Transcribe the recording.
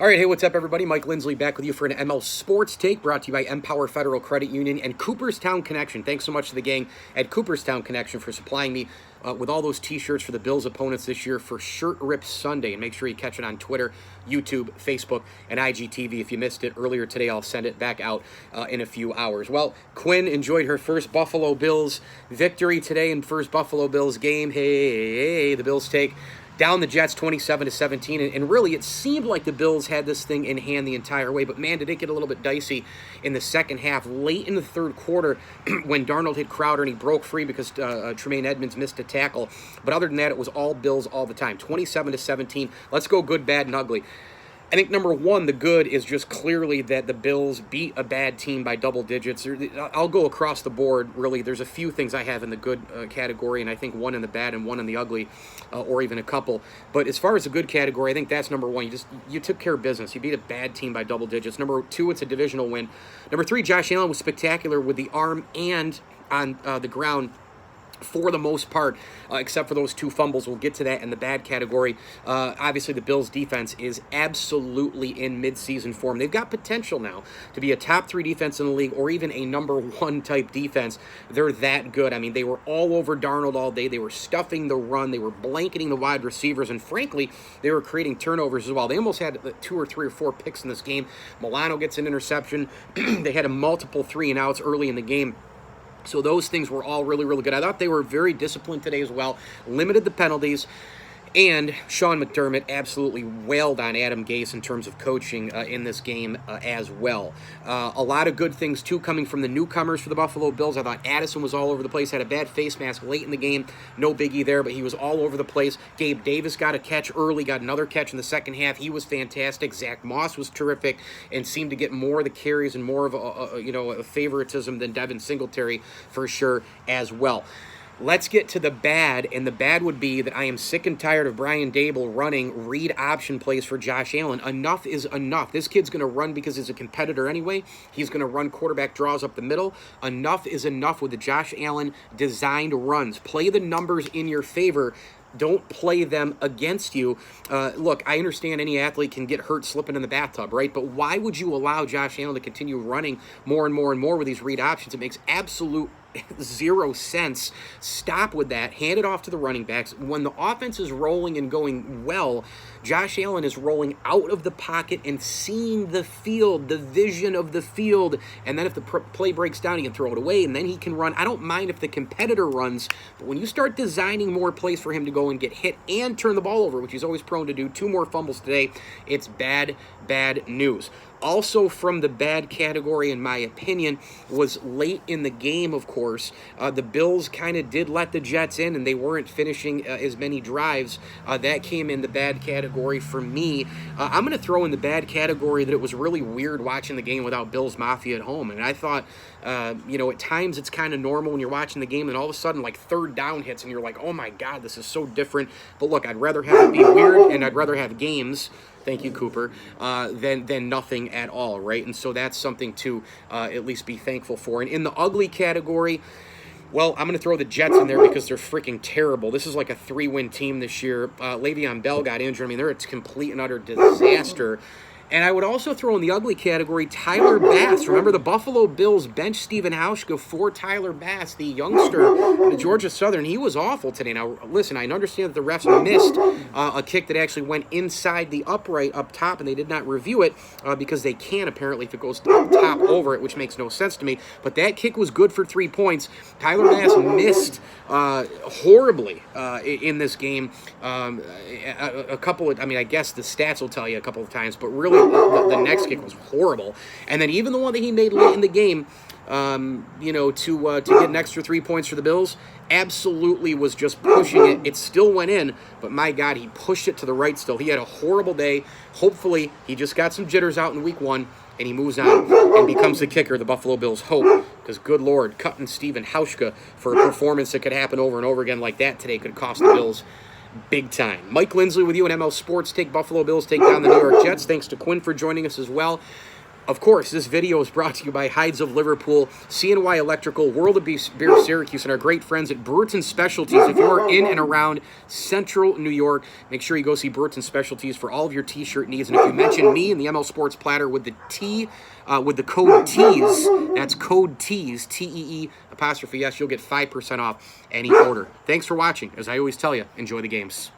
All right, hey, what's up, everybody? Mike Lindsley back with you for an ML Sports Take brought to you by Empower Federal Credit Union and Cooperstown Connection. Thanks so much to the gang at Cooperstown Connection for supplying me with all those T-shirts for the Bills' opponents this year for Shirt Rip Sunday. And make sure you catch it on Twitter, YouTube, Facebook, and IGTV. If you missed it earlier today, I'll send it back out in a few hours. Well, Quinn enjoyed her first Buffalo Bills victory today in first Buffalo Bills game. Hey, the Bills take down the Jets 27-17, and really it seemed like the Bills had this thing in hand the entire way, but man, did it get a little bit dicey in the second half. Late in the third quarter when Darnold hit Crowder and he broke free because Tremaine Edmonds missed a tackle, but other than that, it was all Bills all the time. 27-17. Let's go good, bad, and ugly. I think number one, the good is just clearly that the Bills beat a bad team by double digits. I'll go across the board, really. There's a few things I have in the good category, and I think one in the bad and one in the ugly, or even a couple. But as far as the good category, I think that's number one. You took care of business. You beat a bad team by double digits. Number two, it's a divisional win. Number three, Josh Allen was spectacular with the arm and on the ground for the most part, except for those two fumbles. We'll get to that in the bad category. Obviously, the Bills' defense is absolutely in midseason form. They've got potential now to be a top three defense in the league or even a number one type defense. They're that good. I mean, they were all over Darnold all day. They were stuffing the run. They were blanketing the wide receivers, and frankly, they were creating turnovers as well. They almost had 2 or 3 or 4 picks in this game. Milano gets an interception. They had a multiple 3-and-outs early in the game. So those things were all really, really good. I thought they were very disciplined today as well, limited the penalties, and Sean McDermott absolutely wailed on Adam Gase in terms of coaching in this game as well. A lot of good things, too, coming from the newcomers for the Buffalo Bills. I thought Addison was all over the place, had a bad face mask late in the game. No biggie there, but he was all over the place. Gabe Davis got a catch early, got another catch in the second half. He was fantastic. Zach Moss was terrific and seemed to get more of the carries and more of a favoritism than Devin Singletary for sure as well. Let's get to the bad, and the bad would be that I am sick and tired of Brian Daboll running read option plays for Josh Allen. Enough is enough. This kid's going to run because he's a competitor anyway. He's going to run quarterback draws up the middle. Enough is enough with the Josh Allen designed runs. Play the numbers in your favor. Don't play them against you. Look, I understand any athlete can get hurt slipping in the bathtub, right? But why would you allow Josh Allen to continue running more and more and more with these read options? It makes absolute zero sense. Stop with that. Hand it off to the running backs. When the offense is rolling and going well, Josh Allen is rolling out of the pocket and seeing the field, the vision of the field. And then if the play breaks down, he can throw it away, and then he can run. I don't mind if the competitor runs, but when you start designing more plays for him to go and get hit and turn the ball over, which he's always prone to do, 2 more fumbles today, it's bad news. Also from the bad category, in my opinion, was late in the game, of course. The Bills kind of did let the Jets in, and they weren't finishing as many drives. That came in the bad category for me. I'm going to throw in the bad category that it was really weird watching the game without Bills Mafia at home. And I thought, at times it's kind of normal when you're watching the game, and all of a sudden, like, third down hits, and you're like, oh my God, this is so different. But look, I'd rather have it be weird, and I'd rather have games, thank you, Cooper, than nothing at all, right? And so that's something to at least be thankful for. And in the ugly category, well, I'm going to throw the Jets in there because they're freaking terrible. This is like a 3-win team this year. Le'Veon Bell got injured. I mean, they're a complete and utter disaster. And I would also throw in the ugly category Tyler Bass. Remember, the Buffalo Bills benched Stephen Hauschka for Tyler Bass, the youngster at Georgia Southern. He was awful today. Now, listen, I understand that the refs missed a kick that actually went inside the upright up top, and they did not review it because they can, apparently, if it goes up top over it, which makes no sense to me. But that kick was good for 3 points. Tyler Bass missed horribly in this game. A couple of, I guess the stats will tell you a couple of times, but really, the next kick was horrible. And then even the one that he made late in the game, to get an extra 3 points for the Bills, absolutely was just pushing it. It still went in, but my God, he pushed it to the right still. He had a horrible day. Hopefully, he just got some jitters out in week 1, and he moves on and becomes the kicker the Buffalo Bills hope. Because, good Lord, cutting Stephen Hauschka for a performance that could happen over and over again like that today could cost the Bills big time. Mike Lindsley with you on ML Sports Take. Buffalo Bills take down the New York Jets. Thanks to Quinn for joining us as well. Of course, this video is brought to you by Hides of Liverpool, CNY Electrical, World of Beer Syracuse, and our great friends at Burton Specialties. If you are in and around Central New York, make sure you go see Burton Specialties for all of your t-shirt needs. And if you mention me in the ML Sports Platter with the with the code TEAS, that's code TEAS, T-E-E, apostrophe S, you'll get 5% off any order. Thanks for watching. As I always tell you, enjoy the games.